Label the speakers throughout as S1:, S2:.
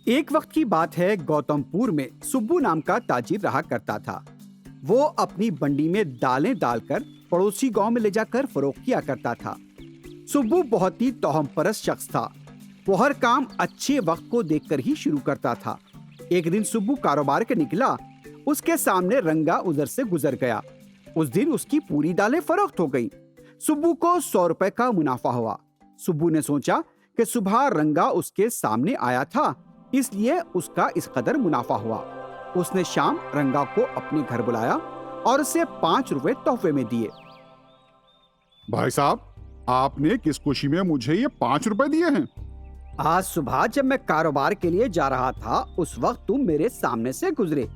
S1: एक वक्त की बात है, गौतमपुर में सुब्बू नाम का ताजिर रहा करता था। वो अपनी बंडी में दालें डालकर पड़ोसी गांव में ले जाकर फरोख्त किया करता था। सुब्बू बहुत ही तोहमपरस्त शख्स था। वो हर काम अच्छे वक्त को देखकर ही शुरू करता था। एक दिन सुब्बू कारोबार के निकला, उसके सामने रंगा उधर से गुजर गया। उस दिन उसकी पूरी दालें फरोख्त हो गईं। सुब्बू को 100 रुपए का मुनाफा हुआ। सुब्बू ने सोचा कि सुबह रंगा उसके सामने आया था, इसलिए उसका इस कदर मुनाफा हुआ। उसने शाम रंगा को अपने घर बुलाया और उसे 5 रुपए तोहफे में दिए।
S2: भाई साहब, आपने किस खुशी में मुझे ये 5 रुपए दिए हैं?
S1: आज सुबह जब मैं कारोबार के लिए जा रहा था, उस वक्त तुम मेरे सामने से गुजरे।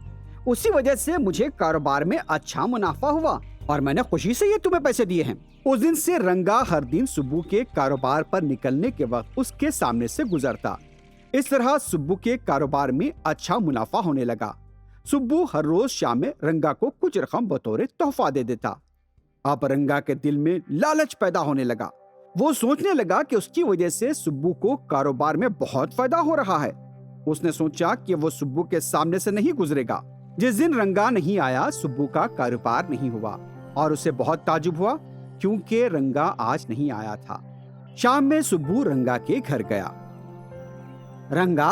S1: उसी वजह से मुझे कारोबार में अच्छा मुनाफा हुआ और मैंने खुशी से ये तुम्हें पैसे दिए हैं। उस दिन से रंगा हर दिन सुब्बू के कारोबार पर निकलने के वक्त उसके सामने से गुजरता। इस तरह सुब्बू के कारोबार में अच्छा मुनाफा होने लगा। सुब्बू हर रोज शाम में रंगा को कुछ रकम बतौर तोहफा दे देता। अब रंगा के दिल में लालच पैदा होने लगा। वो सोचने लगा कि उसकी वजह से सुब्बू को कारोबार में बहुत फायदा हो रहा है। उसने सोचा कि वो सुब्बू के सामने से नहीं गुजरेगा। जिस दिन रंगा नहीं आया, सुब्बू का कारोबार नहीं हुआ और उसे बहुत ताजुब हुआ, क्योंकि रंगा आज नहीं आया था। शाम में सुब्बू रंगा के घर गया। रंगा,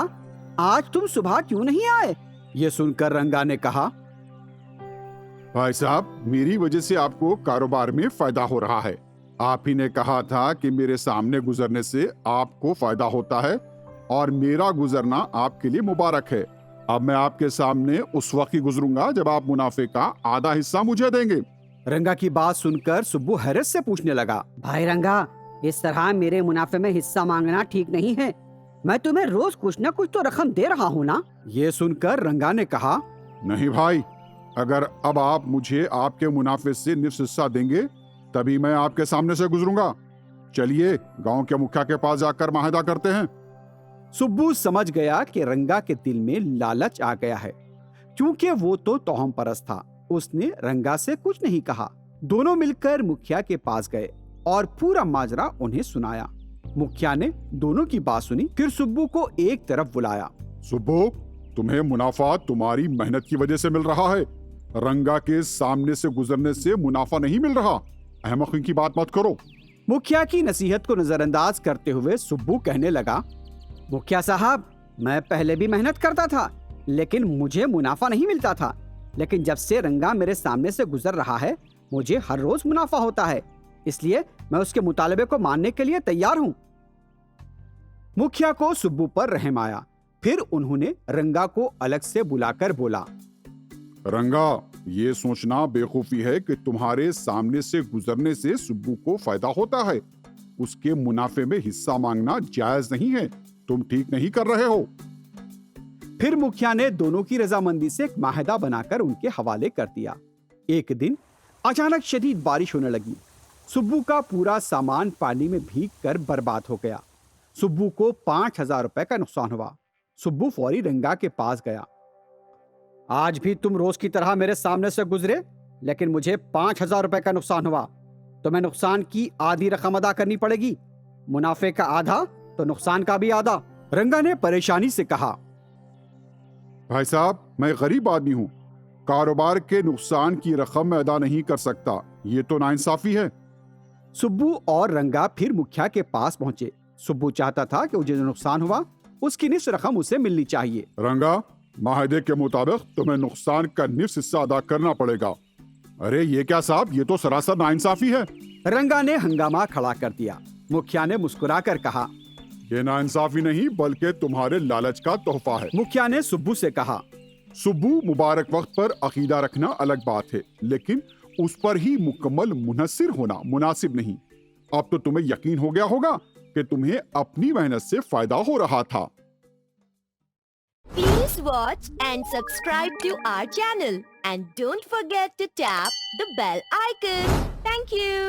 S1: आज तुम सुबह क्यों नहीं आए? ये सुनकर रंगा ने कहा,
S2: भाई साहब, मेरी वजह से आपको कारोबार में फायदा हो रहा है। आप ही ने कहा था कि मेरे सामने गुजरने से आपको फायदा होता है और मेरा गुजरना आपके लिए मुबारक है। अब मैं आपके सामने उस वक्त ही गुजरूंगा जब आप मुनाफे का आधा हिस्सा मुझे देंगे।
S1: रंगा की बात सुनकर सुब्बू हैरत से पूछने लगा, भाई रंगा, इस तरह मेरे मुनाफे में हिस्सा मांगना ठीक नहीं है। मैं तुम्हें रोज कुछ न कुछ तो रकम दे रहा हूँ ना। ये सुनकर रंगा ने कहा,
S2: नहीं भाई, अगर अब आप मुझे आपके मुनाफे से निफ्स हिस्सा देंगे तभी मैं आपके सामने से गुजरूंगा। चलिए गांव के मुखिया के पास जाकर माहिदा करते हैं।
S1: सुब्बू समझ गया कि रंगा के दिल में लालच आ गया है, क्योंकि वो तो तोहम परस्त था। उसने रंगा से कुछ नहीं कहा। दोनों मिलकर मुखिया के पास गए और पूरा माजरा उन्हें सुनाया। मुखिया ने दोनों की बात सुनी, फिर सुब्बू को एक तरफ बुलाया।
S2: सुब्बू, तुम्हें मुनाफा तुम्हारी मेहनत की वजह से मिल रहा है। रंगा के सामने से गुजरने से मुनाफा नहीं मिल रहा। अहमकी की बात मत करो।
S1: मुखिया की नसीहत को नजरअंदाज करते हुए सुब्बू कहने लगा, मुखिया साहब, मैं पहले भी मेहनत करता था लेकिन मुझे मुनाफा नहीं मिलता था। लेकिन जब से रंगा मेरे सामने से गुजर रहा है, मुझे हर रोज मुनाफा होता है। इसलिए मैं उसके मुतालबे को मानने के लिए तैयार हूँ। मुखिया को सुब्बू पर रहम आया। फिर उन्होंने रंगा को अलग से बुलाकर बोला,
S2: रंगा, ये सोचना बेवकूफी है कि तुम्हारे सामने से गुजरने से सुब्बू को फायदा होता है। उसके मुनाफे में हिस्सा मांगना जायज नहीं है। तुम ठीक नहीं कर रहे हो।
S1: फिर मुखिया ने दोनों की रजामंदी से एक माहिदा बनाकर उनके हवाले कर दिया। एक दिन अचानक शदीद बारिश होने लगी। सुब्बू का पूरा सामान पानी में भीग कर बर्बाद हो गया। सुब्बू को 5,000 रुपए का नुकसान हुआ। सुब्बू फौरी रंगा के पास गया। आज भी तुम रोज की तरह मेरे सामने से गुजरे, लेकिन मुझे 5,000 रुपए का नुकसान हुआ। तो मैं नुकसान की आधी रकम अदा करनी पड़ेगी। मुनाफे का आधा तो नुकसान का भी आधा। रंगा ने परेशानी से कहा,
S2: भाई साहब, मैं गरीब आदमी हूँ। कारोबार के नुकसान की रकम मैं अदा नहीं कर सकता। ये तो नाइंसाफी है।
S1: सुब्बू और रंगा फिर मुखिया के पास पहुंचे। सुब्बू चाहता था कि मुझे जो नुकसान हुआ उसकी निस रकम उसे मिलनी चाहिए।
S2: रंगा, माहिदे के मुताबिक तुम्हें नुकसान का निफ्स हिस्सा अदा करना पड़ेगा। अरे ये क्या साहब, ये तो सरासर नाइंसाफी है।
S1: रंगा ने हंगामा खड़ा कर दिया। मुखिया ने मुस्कुराकर कहा,
S2: ये नाइंसाफी नहीं बल्कि तुम्हारे लालच का तोहफा है।
S1: मुखिया ने सुब्बू से कहा,
S2: सुब्बू, मुबारक वक्त पर अकीदा रखना अलग बात है, लेकिन उस पर ही मुकम्मल मुनस्सिर होना मुनासिब नहीं। अब तो तुम्हें यकीन हो गया होगा कि तुम्हें अपनी मेहनत से फायदा हो रहा था।
S3: Please watch and subscribe to our channel and don't forget to tap the bell icon. Thank you.